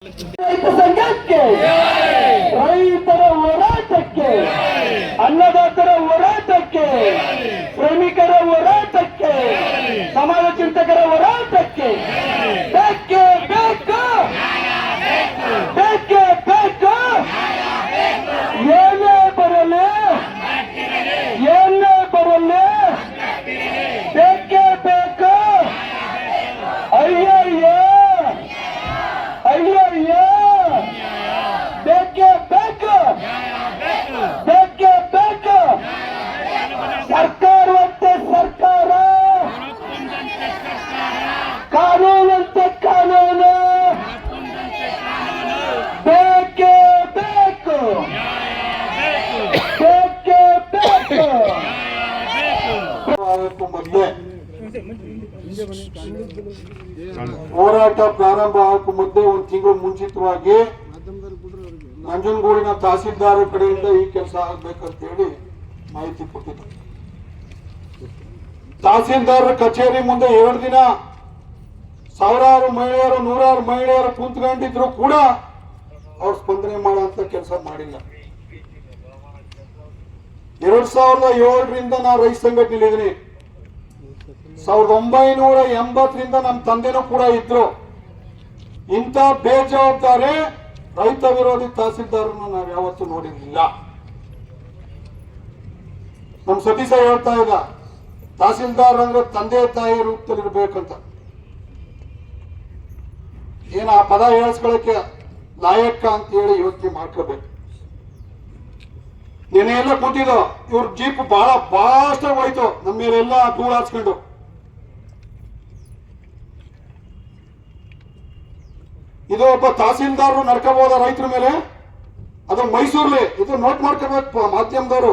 ರೈತ ಸಂಘಕ್ಕೆ, ರೈತರ ಹೋರಾಟಕ್ಕೆ, ಅನ್ನದಾತರ ಹೋರಾಟಕ್ಕೆ, ಶ್ರಮಿಕರ ಹೋರಾಟಕ್ಕೆ, ಸಮಾಜ ಚಿಂತಕರ ಹೋರಾಟಕ್ಕೆ ಬೇಕೇ ಬೇಕು, ಬೇಕೇ ಬೇಕು. ಏನೇ ಬರಲಿ, ಏನೇ ಬರಲಿ, ಬೇಕೇ ಬೇಕು. ಅಯ್ಯಯ್ಯೋ ಅಯ್ಯಯ್ಯೋ, ಬೇಕೇ ಬೇಕು, ಬೇಕೇ ಬೇಕು. ಸರ್ಕಾರವಂತೆ ಸರ್ಕಾರ, ಕಾನೂನಂತೆ ಕಾನೂನು, ಬೇಕೇ ಬೇಕು, ಬೇಕೇ ಬೇಕು. ಮೊದಲೇ ಹೋರಾಟ ಪ್ರಾರಂಭ ಆಗಕ್ಕೂ ಮೊದಲೇ ಒಂದು ತಿಂಗಳು ಮುಂಚಿತವಾಗಿ ನಂಜನಗೂಡಿನ ತಹಸೀಲ್ದಾರ್ ಕಡೆಯಿಂದ ಈ ಕೆಲಸ ಆಗ್ಬೇಕಂತ ಹೇಳಿ ಮಾಹಿತಿ ಕೊಟ್ಟಿದ್ದಾರೆ. ತಹಸೀಲ್ದಾರ್ ಕಚೇರಿ ಮುಂದೆ 2 ದಿನ ಸಾವಿರಾರು ಮಹಿಳೆಯರು, ನೂರಾರು ಮಹಿಳೆಯರು ಕುಂತ್ಕೊಂಡಿದ್ರು ಕೂಡ ಅವ್ರು ಸ್ಪಂದನೆ ಮಾಡುವಂತ ಕೆಲಸ ಮಾಡಿಲ್ಲ. 2007ರಿಂದ ನಾನು ರೈತ ಸಂಘಟನೆಯಲ್ಲಿದ್ದೀನಿ. 1980ರಿಂದ ನಮ್ಮ ತಂದೆನೂ ಕೂಡ ಇದ್ರು. ಇಂಥ ಬೇಜವಾಬ್ದಾರಿ ರೈತ ವಿರೋಧಿ ತಹಸೀಲ್ದಾರನ್ನು ನಾವು ಯಾವತ್ತೂ ನೋಡಿರಲಿಲ್ಲ. ನಮ್ಮ ಸತೀಶ ಹೇಳ್ತಾ ಇದ್ದ, ತಹಸೀಲ್ದಾರ್ ಅಂದ್ರೆ ತಂದೆ ತಾಯಿ ರೂಪದಲ್ಲಿರ್ಬೇಕಂತ. ಏನ ಆ ಪದ ಹೇಳಿಸ್ಕೊಳಕ್ಕೆ ಲಾಯಕ್ಕ ಅಂತ ಹೇಳಿ ಯೋಚನೆ ಮಾಡ್ಕೋಬೇಕು. ನೆನೆಯೆಲ್ಲ ಕೂತಿದ್ದೋ, ಇವ್ರ ಜೀಪ್ ಬಹಳ ಫಾಸ್ಟ್ ಆಗಿ ಹೋಯ್ತು, ನಮ್ಮ ಮೇಲೆಲ್ಲ ಧೂಳು ಹಾಚ್ಕೊಂಡು. ಇದು ಒಬ್ಬ ತಹಸೀಲ್ದಾರರು ನಡ್ಕೋಬಹುದ ರೈತರ ಮೇಲೆ? ಅದು ಮೈಸೂರ್ಲಿ. ಇದು ನೋಟ್ ಮಾಡ್ಕೋಬೇಕು ಮಾಧ್ಯಮದವರು.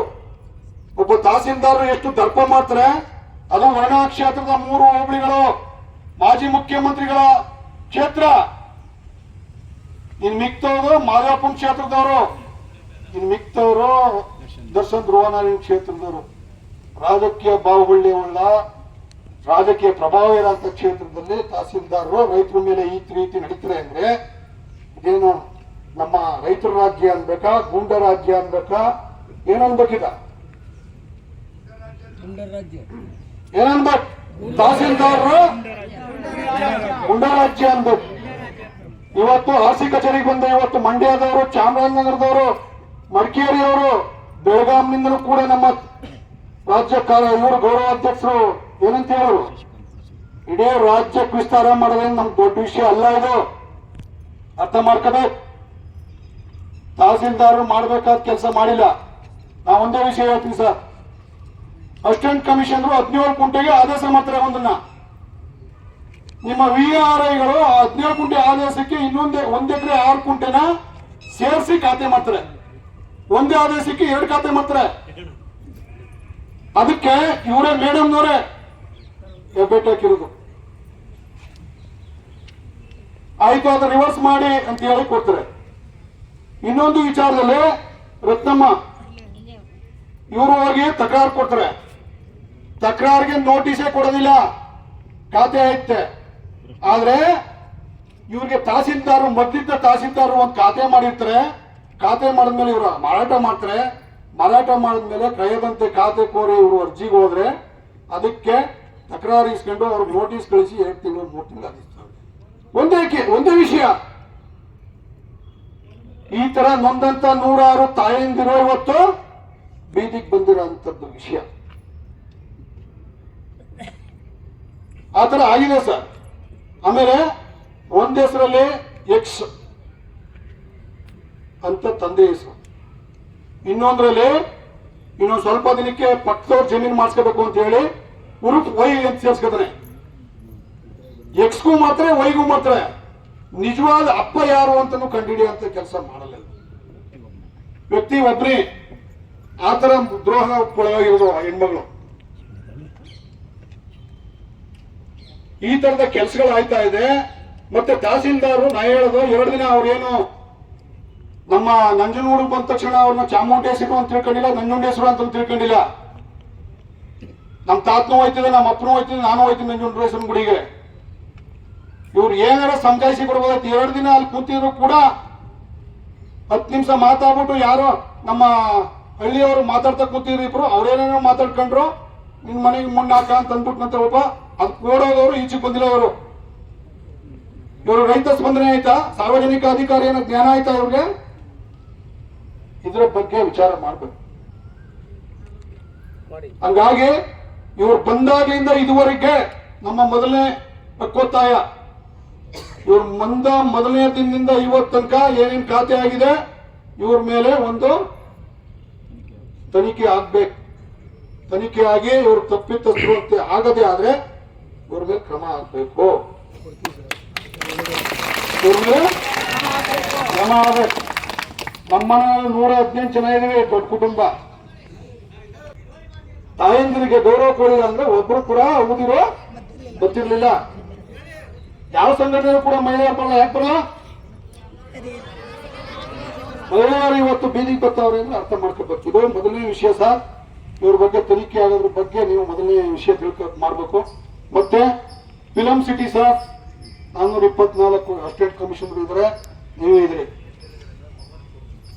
ಒಬ್ಬ ತಹಸೀಲ್ದಾರರು ಎಷ್ಟು ದರ್ಪ ಮಾಡ್ತಾರೆ. ಅದು ವರ್ಣಾ ಕ್ಷೇತ್ರದ 3 ಹೋಬಳಿಗಳು, ಮಾಜಿ ಮುಖ್ಯಮಂತ್ರಿಗಳ ಕ್ಷೇತ್ರ. ಇನ್ ಮಿಕ್ತವರು ಮಾದೇವಪ್ಪನ ಕ್ಷೇತ್ರದವರು, ಇನ್ ಮಿಕ್ತವರು ದರ್ಶನ್ ಧ್ರುವನಾರಾಯಣ ಕ್ಷೇತ್ರದವರು. ರಾಜಕೀಯ ಬಾಹುಳ್ಳಿ ಉಳ್ಳ, ರಾಜಕೀಯ ಪ್ರಭಾವ ಇರೋಂಥ ಕ್ಷೇತ್ರದಲ್ಲಿ ತಹಸೀಲ್ದಾರರು ರೈತರ ಮೇಲೆ ಈ ರೀತಿ ನಡೀತಾರೆ ಅಂದ್ರೆ ಇದೇನು ನಮ್ಮ ರೈತರ ರಾಜ್ಯ ಅನ್ಬೇಕಾ, ಗುಂಡ ರಾಜ್ಯ ಅನ್ಬೇಕಾ, ಏನನ್ಬೇಕಿದ? ಏನನ್ಬೇಕು? ತಹಸೀಲ್ದಾರರು ಗುಂಡ ರಾಜ್ಯ ಅನ್ಬೇಕು. ಇವತ್ತು ಆರ್ಸಿ ಕಚೇರಿಗೆ ಬಂದ ಇವತ್ತು ಮಂಡ್ಯದವರು, ಚಾಮರಾಜನಗರದವರು, ಮಡಿಕೇರಿಯವರು, ಬೆಳಗಾಂನಿಂದಲೂ ಕೂಡ ನಮ್ಮ ರಾಜ್ಯ ಇವರು ಗೌರವಾಧ್ಯಕ್ಷರು ಏನಂತ ಹೇಳೋರು, ಇಡೀ ರಾಜ್ಯಕ್ಕೆ ವಿಸ್ತಾರ ಮಾಡೋದೇನು ನಮ್ಗೆ ದೊಡ್ಡ ವಿಷಯ ಅಲ್ಲ. ಇದು ಅರ್ಥ ಮಾಡ್ಕೋಬೇಕು. ತಹಸೀಲ್ದಾರರು ಮಾಡಬೇಕಾದ ಕೆಲಸ ಮಾಡಿಲ್ಲ. ನಾವು ಒಂದೇ ವಿಷಯ ಹೇಳ್ತೀವಿ ಸರ್, ಅಸಿಸ್ಟೆಂಟ್ ಕಮಿಷನರು 17 ಕುಂಟೆಗೆ ಆದೇಶ ಮಾಡ್ತಾರೆ ಒಂದನ್ನ. ನಿಮ್ಮ VRIಗಳು 17 ಕುಂಟೆ ಆದೇಶಕ್ಕೆ ಇನ್ನೊಂದೇ 1 ಎಕರೆ 6 ಕುಂಟೆನ ಸೇರಿಸಿ ಖಾತೆ ಮಾಡ್ತಾರೆ. ಒಂದೇ ಆದೇಶಕ್ಕೆ 2 ಖಾತೆ ಮಾಡ್ತಾರೆ. ಅದಕ್ಕೆ ಇವರೇ ಮೇಡಮ್ನವರೇ ಹೆಬ್ಬೆಟ್ಟು ಹಾಕಿರೋದು. ಆಯ್ತು, ಅದು ರಿವರ್ಸ್ ಮಾಡಿ ಅಂತ ಹೇಳಿ ಕೊಡ್ತಾರೆ. ಇನ್ನೊಂದು ವಿಚಾರದಲ್ಲಿ ರತ್ನಮ್ಮ ಇವರು ಹೋಗಿ ತಕರಾರು ಕೊಡ್ತಾರೆ. ತಕರಾರಿಗೆ ನೋಟಿಸೇ ಕೊಡೋದಿಲ್ಲ, ಖಾತೆ ಐತೆ. ಆದ್ರೆ ಇವ್ರಿಗೆ ತಹಸೀಲ್ದಾರರು, ಮೊದಲಿದ್ದ ತಹಸೀಲ್ದಾರರು ಒಂದು ಖಾತೆ ಮಾಡಿರ್ತಾರೆ. ಖಾತೆ ಮಾಡಿದ್ಮೇಲೆ ಇವರು ಮಾರಾಟ ಮಾಡ್ತಾರೆ. ಮಾರಾಟ ಮಾಡಿದ್ಮೇಲೆ ಕೈಯದಂತೆ ಖಾತೆ ಕೋರಿ ಇವರು ಅರ್ಜಿಗೆ ಹೋದ್ರೆ ಅದಕ್ಕೆ ತಕರಾರು ಇಸ್ಕೊಂಡು ಅವ್ರಿಗೆ ನೋಟಿಸ್ ಕಳಿಸಿ 2 ತಿಂಗಳು 3 ತಿಂಗಳು ಆಗಿರ್ತಾರೆ. ಒಂದೇ ವಿಷಯ, ಈ ತರ ನೊಂದಂತ 106 ತಾಯಂದಿರು ಇವತ್ತು ಬೀದಿಗೆ ಬಂದಿರೋಂಥದ್ದು ವಿಷಯ. ಆ ತರ ಆಗಿದೆ ಸರ್. ಆಮೇಲೆ ಒಂದ್ ಹೆಸರಲ್ಲಿ ಎಕ್ಸ್ ಅಂತ ತಂದೆ ಹೆಸರು, ಇನ್ನೊಂದ್ರಲ್ಲಿ ಇನ್ನೊಂದು ಸ್ವಲ್ಪ ದಿನಕ್ಕೆ ಪಕ್ಕದವ್ರ ಜಮೀನು ಮಾಡಿಸ್ಕೋಬೇಕು ಅಂತ ಹೇಳಿ ಉರುಪ್ ವೈ ಅಂತ ಸೇರಿಸ್ಕೊತಾನೆ. ಎಕ್ಸ್ಗೂ ಮಾಡ್ತಾರೆ, ವೈಗೂ ಮಾಡ್ತಾರೆ. ನಿಜವಾದ ಅಪ್ಪ ಯಾರು ಅಂತನೂ ಕಂಡುಹಿಡಿಯುವಂತ ಕೆಲಸ ಮಾಡಲ್ಲ. ವ್ಯಕ್ತಿ ಒಬ್ಬನೇ ಆ ತರ ದ್ರೋಹ ಒಳಗಾಗಿರೋದು ಹೆಣ್ಮಗಳು. ಈ ತರದ ಕೆಲಸಗಳು ಆಯ್ತಾ ಇದೆ. ಮತ್ತೆ ತಹಸೀಲ್ದಾರರು ನಾ ಹೇಳೋದು 2 ದಿನ ಅವ್ರೇನು ನಮ್ಮ ನಂಜನಗೂಡು ಬಂದ ತಕ್ಷಣ ಅವ್ರನ್ನ ಚಾಮುಂಡೇಶ್ವರಿ ಅಂತ ತಿಳ್ಕೊಂಡಿಲ್ಲ, ನಂಜುಂಡೇಶ್ವರ ಅಂತ ತಿಳ್ಕೊಂಡಿಲ್ಲ. ನಮ್ಮ ತಾತನೂ ಹೋಯ್ತಿದೆ, ನಮ್ಮ ಅಪ್ಪನೂ ಹೋಯ್ತಿದೆ, ನಾನು ಹೋಯ್ತೀನಿ ನಂಜುಂಡೇಶ್ವರನ ಗುಡಿಗೆ. ಇವ್ರು ಏನಾರ ಸಮಜಾಯಿಸಿ ಕೊಡ್ಬೋದಾಯ್ತು. 2 ದಿನ ಅಲ್ಲಿ ಕೂತಿದ್ರು ಕೂಡ 10 ನಿಮಿಷ ಮಾತಾಡ್ಬಿಟ್ಟು ಯಾರೋ ನಮ್ಮ ಹಳ್ಳಿಯವರು ಮಾತಾಡ್ತಾ ಕೂತಿದ್ರು ಇಬ್ರು, ಅವ್ರೇನೇನೋ ಮಾತಾಡ್ಕೊಂಡ್ರು, ನಿನ್ ಮನೆಗೆ ಮಣ್ಣು ಹಾಕ ಅಂತ ಅಂದ್ಬಿಟ್ನಂತೆ ಒಬ್ಬ. ಅದು ಕೊಡೋದವರು ಈಚೆಗೆ ಬಂದಿಲ್ಲ. ಇವರು ರೈತ ಸ್ಪಂದನೆ ಆಯ್ತಾ, ಸಾರ್ವಜನಿಕ ಅಧಿಕಾರಿ ಏನೋ ಜ್ಞಾನ ಆಯ್ತಾ ಇವ್ರಿಗೆ? ಇದ್ರ ಬಗ್ಗೆ ವಿಚಾರ ಮಾಡ್ಬೇಕು. ಹಂಗಾಗಿ ಇವ್ರು ಬಂದಾಗಲಿಂದ ಇದುವರೆಗೆ ನಮ್ಮ ಮೊದಲನೇ ಒತ್ತಾಯ, ಇವ್ರ ಮೊದಲನೇ ದಿನದಿಂದ ಇವತ್ತು ತನಕ ಏನೇನ್ ಖಾತೆ ಆಗಿದೆ ಇವ್ರ ಮೇಲೆ ಒಂದು ತನಿಖೆ ಆಗ್ಬೇಕು. ತನಿಖೆ ಆಗಿ ಇವ್ರು ತಪ್ಪಿತಸ್ಥರು ಅಂತ ಆಗದೆ ಆದ್ರೆ ಇವ್ರ ಮೇಲೆ ಕ್ರಮ ಆಗ್ಬೇಕು. ಕ್ರಮ ಆಗ್ಬೇಕು. ನಮ್ಮನೆ 118 ಜನ ಇದೀವಿ, ದೊಡ್ಡ ಕುಟುಂಬ. ತಾಯಂದಿರಿಗೆ ಗೌರವ ಕೊಡಿಲ್ಲ ಅಂದ್ರೆ ಒಬ್ರು ಕೂಡ ಊದಿರೋ ಗೊತ್ತಿರ್ಲಿಲ್ಲ. ಯಾವ ಸಂಘಟನೆ ಕೂಡ ಮಹಿಳೆಯರ ಬರಲ್ಲ. ಯಾಕೆ ಬರಲ್ಲ? ಮಹಿಳೆಯರು ಇವತ್ತು ಬೀದಿಗೆ ಬರ್ತಾವ್ರೆ ಅಂದ್ರೆ ಅರ್ಥ ಮಾಡ್ಕೋಬೇಕು. ಇದು ಮೊದಲನೇ ವಿಷಯ ಸರ್. ಇವ್ರ ಬಗ್ಗೆ ತನಿಖೆ ಆಗೋದ್ರ ಬಗ್ಗೆ ನೀವು ಮೊದಲನೇ ವಿಷಯ ಮಾಡ್ಬೇಕು. ಮತ್ತೆ ಫಿಲಂ ಸಿಟಿ ಸರ್, 424 ಅಸ್ಟೇಟ್ ಕಮಿಷನರ್ ಇದ್ರೆ, ನೀವು ಇದ್ರಿ.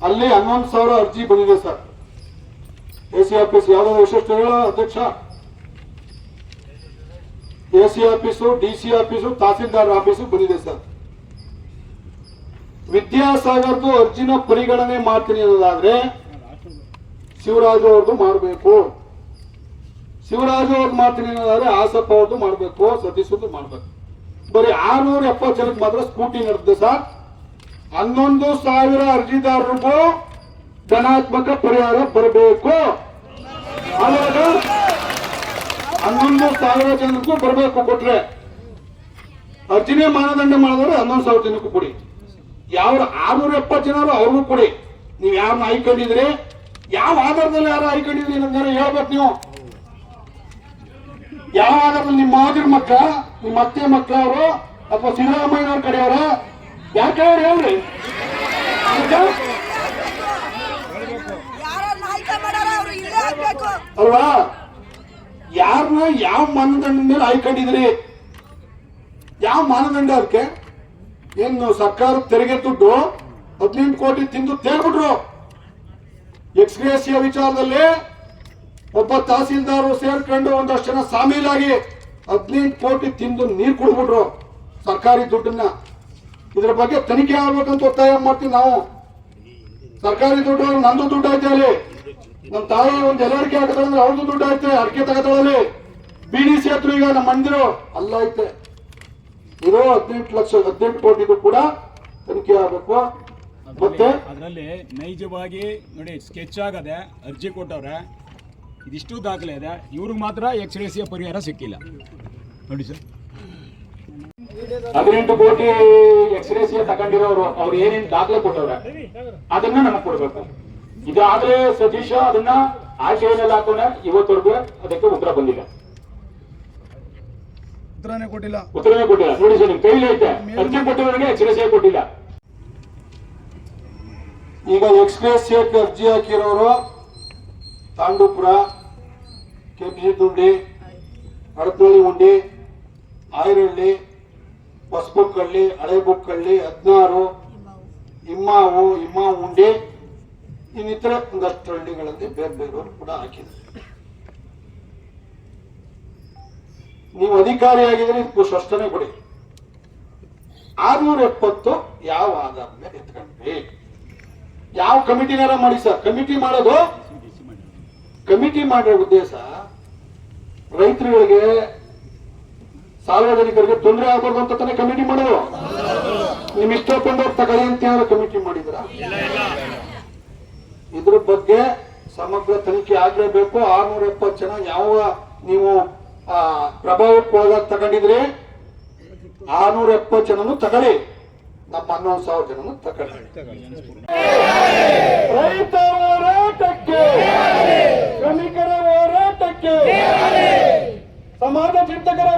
ಅಲ್ಲಿ 11,000 ಅರ್ಜಿ ಬಂದಿದೆ ಸರ್. ಎಸಿ ಆಫೀಸ್ ಯಾವ್ದಾದ್ರು ವಿಶಿಷ್ಟ ಹೇಳ ಅಧ್ಯಕ್ಷ, AC office, DC office, tahsildar office ಬಂದಿದೆ ಸರ್. ವಿದ್ಯಾಸಾಗರ್ದು ಅರ್ಜಿನ ಪರಿಗಣನೆ ಮಾಡ್ತೀನಿ ಅನ್ನೋದಾದ್ರೆ ಶಿವರಾಜು ಅವ್ರದ್ದು ಮಾಡಬೇಕು. ಶಿವರಾಜು ಅವ್ರದ್ದು ಮಾಡ್ತೀನಿ ಅನ್ನೋದಾದ್ರೆ ಆಸಪ್ಪ ಅವ್ರದ್ದು ಮಾಡಬೇಕು, ಸತೀಶದ್ದು ಮಾಡಬೇಕು. ಬರೀ 670 ಜನಕ್ಕೆ ಮಾತ್ರ ಸ್ಕೂಟಿ ನಡೆದಿದೆ ಸರ್. 11,000 ಅರ್ಜಿದಾರರಿಗೂ ಧನಾತ್ಮಕ ಪರಿಹಾರ ಬರಬೇಕು. 11,000 ಜನಕ್ಕೂ ಬರಬೇಕು. ಕೊಟ್ರೆ ಅರ್ಜಿನೇ ಮಾನದಂಡ ಮಾಡಿದ್ರೆ 11,000 ಜನಕ್ಕೂ ಕೊಡಿ. ಯಾವ 670 ಜನರು ಅವ್ರಿಗೂ ಕೊಡಿ. ನೀವು ಯಾರನ್ನ ಆಯ್ಕೊಂಡಿದ್ರಿ, ಯಾವ ಆಧಾರದಲ್ಲಿ ಯಾರು ಆಯ್ಕೊಂಡಿದ್ರಿ ಅನ್ನೋದನ್ನ ಹೇಳ್ಬೇಕು. ನೀವು ಯಾವ ಆಧಾರದಲ್ಲಿ, ನಿಮ್ಮ ಮಾದಿರ ಮಕ್ಕಳ, ನಿಮ್ಮ ಅತ್ತೆ ಮಕ್ಕಳ ಅವರು ಅಥವಾ ಸಿದ್ದರಾಮಯ್ಯನವ್ರ ಕಡೆಯವರ? ಯಾಕೆ ಅವ್ರು ಹೇಳ್ರಿ ಅಲ್ವಾ? ಯಾರನ್ನ ಯಾವ ಮಾನದಂಡ ಮೇಲೆ ಆಯ್ಕೊಂಡಿದ್ರಿ? ಯಾವ ಮಾನದಂಡ? ಅದಕ್ಕೆ ಏನು ಸರ್ಕಾರ ತೆರಿಗೆ ದುಡ್ಡು 18 ಕೋಟಿ ತಿಂದು ತೇರ್ಬಿಟ್ರು. ಎಕ್ಸ್ಗ್ರೇಸಿಯ ವಿಚಾರದಲ್ಲಿ ಒಬ್ಬ ತಹಸೀಲ್ದಾರ್ ಸೇರ್ಕೊಂಡು ಒಂದಷ್ಟು ಜನ ಸಾಮೀಲಾಗಿ 18 ಕೋಟಿ ತಿಂದು ನೀರು ಕುಡಿದ್ಬಿಟ್ರು ಸರ್ಕಾರಿ ದುಡ್ಡನ್ನ. ಇದ್ರ ಬಗ್ಗೆ ತನಿಖೆ ಆಗ್ಬೇಕಂತ ಒತ್ತಾಯ ಮಾಡ್ತೀವಿ ನಾವು. ಸರ್ಕಾರಿ ದುಡ್ಡು ನಂದು ದುಡ್ಡು ಐತೆ, ಅಲ್ಲಿ ನಮ್ಮ ತಾಯಿ ಒಂದು ಎಲ್ಲರಿಕೆ ಹಾಕಿದ್ರೆ ಅವ್ರದ್ದು ದುಡ್ಡು ಐತೆ, ಅಡಿಕೆ ತಗೋತಾಳಲ್ಲಿ. BDC ಹತ್ರ ಈಗ ನಮ್ಮ ಮಂದಿರು ಅಲ್ಲ ಐತೆ. ಇರೋ 18 ಕೋಟಿದು ಕೂಡ ತನಿಖೆ ಆಗಬೇಕು. ಮತ್ತೆ ಅದರಲ್ಲಿ ನೈಜವಾಗಿ ನೋಡಿ ಸ್ಕೆಚ್ ಆಗದೆ ಅರ್ಜಿ ಕೊಟ್ಟವ್ರೆ, ಇದಿಷ್ಟು ದಾಖಲೆ ಇದೆ. ಇವ್ರಿಗೆ ಮಾತ್ರ ಎಕ್ಸ್ಗ್ರೇಸಿಯ ಪರಿಹಾರ ಸಿಕ್ಕಿಲ್ಲ ನೋಡಿ ಸರ್. 18 ಕೋಟಿ ಎಕ್ಸ್ಗ್ರೇಸಿಯ ತಗೊಂಡಿರೋರು ಅವ್ರು ಏನೇನು ದಾಖಲೆ ಕೊಟ್ಟವ್ರೆ ಅದನ್ನ ನಮಗ್ ಕೊಡ್ಬೇಕು. ಇದಾದ್ರೆ ಸತೀಶ ಅದನ್ನ ಆಶಯದಲ್ಲಿ ಹಾಕೋಣ. ಇವತ್ತವರೆಗೂ ಅದಕ್ಕೆ ಉತ್ತರ ಬಂದಿಲ್ಲ, ಉತ್ತರನೇ ಕೊಟ್ಟಿಲ್ಲ. ನೋಡಿ ಸರ್, ನಿಮ್ ಕೈಲಿ ಐತೆ, ಅರ್ಜಿ ಕೊಟ್ಟಿರೋರಿಗೆ ಎಕ್ಸ್ಗ್ರೇಸಿಯ ಕೊಟ್ಟಿಲ್ಲ. ಈಗ ಎಕ್ಸ್ಗ್ರೇಸಿಯಕ್ಕೆ ಅರ್ಜಿ ಹಾಕಿರೋರು ತಾಂಡೂಪುರ, ಕೆಂಪಿ ದುಂಡಿ, ಹಡಪನಹಳ್ಳಿ ಉಂಡಿ, ಆಯಿರಳ್ಳಿ, ಹೊಸಬುಕ್ಕಳ್ಳಿ, ಹಳೇಬುಕ್ಕಳ್ಳಿ, 16, ಇಮ್ಮಾವು ಉಂಡಿ, ಇನ್ನಿತರ ಒಂದಷ್ಟು ಹಳ್ಳಿಗಳಲ್ಲಿ ಬೇರೆ ಬೇರೆಯವರು ಕೂಡ ಹಾಕಿದ್ದಾರೆ. ನೀವು ಅಧಿಕಾರಿಯಾಗಿದ್ರೆ ಇದಕ್ಕೂ ಸ್ಪಷ್ಟನೆ ಕೊಡಿ. 670 ಯಾವ ಆಧಾರ ಮೇಲೆ ಎತ್ಕೊಂಡ್ರಿ? ಯಾವ ಕಮಿಟಿನಾರ ಮಾಡಿ ಸರ್. ಕಮಿಟಿ ಮಾಡೋದು, ಕಮಿಟಿ ಮಾಡಿರೋ ಉದ್ದೇಶ ರೈತರುಗಳಿಗೆ, ಸಾರ್ವಜನಿಕರಿಗೆ ತೊಂದರೆ ಆಗಬಾರ್ದು ಅಂತ ತಾನೇ ಕಮಿಟಿ ಮಾಡೋದು. ನಿಮ್ ಇಷ್ಟಪಟ್ಟವ್ರು ತಗೊಳ್ಳಿ ಅಂತ ಯಾರು ಕಮಿಟಿ ಮಾಡಿದ್ರ? ಇದ್ರ ಬಗ್ಗೆ ಸಮಗ್ರ ತನಿಖೆ ಆಗ್ಲೇಬೇಕು. 670 ಜನ ಯಾವ ನೀವು ಪ್ರಭಾವಕ್ಕೆ ಹೋದಾಗ ತಗೊಂಡಿದ್ರಿ, 670 ಜನನು ತಗೊಳ್ಳಿ. ನಮ್ಮ 11,000 ಜನನು ತಗೊಳ್ಳಿ. ರೈತ ಹೋರಾಟಕ್ಕೆ, ಶ್ರಮಿಕರ ಹೋರಾಟಕ್ಕೆ, ಸಮಾಜ ಚಿಂತಕರ